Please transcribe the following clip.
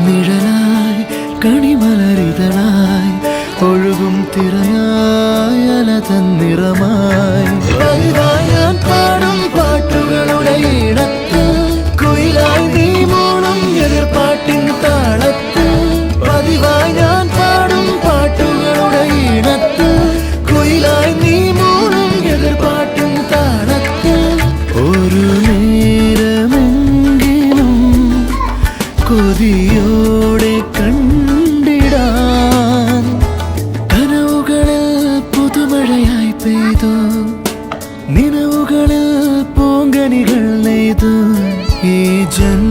നിഴലായി കണിമലരിതളായി ഒഴുകും തിരയായി അലതൻ നിറമായി ഞാൻ പാടും പാട്ടുകളുടെ ഇടത്ത് കുയിലായി നീ മൂളും എതിർപ്പാട്ടിൻ താളത്ത് പതിവായി ഞാൻ പാടും പാട്ടുകളുടെ ഇടത്ത് കുയിലായി നീ മൂളും എതിർപ്പാട്ടിൻ താളത്ത് ഒരു നേരമെങ്കിലും കൊതിയോടെ കണ്ടിടാൻ കനവുകളിൽ പുതുമഴയായി പെയ്തു നിലവുകളിൽ പൂങ്കനികൾ നെയ്തു ഈ ജന്മ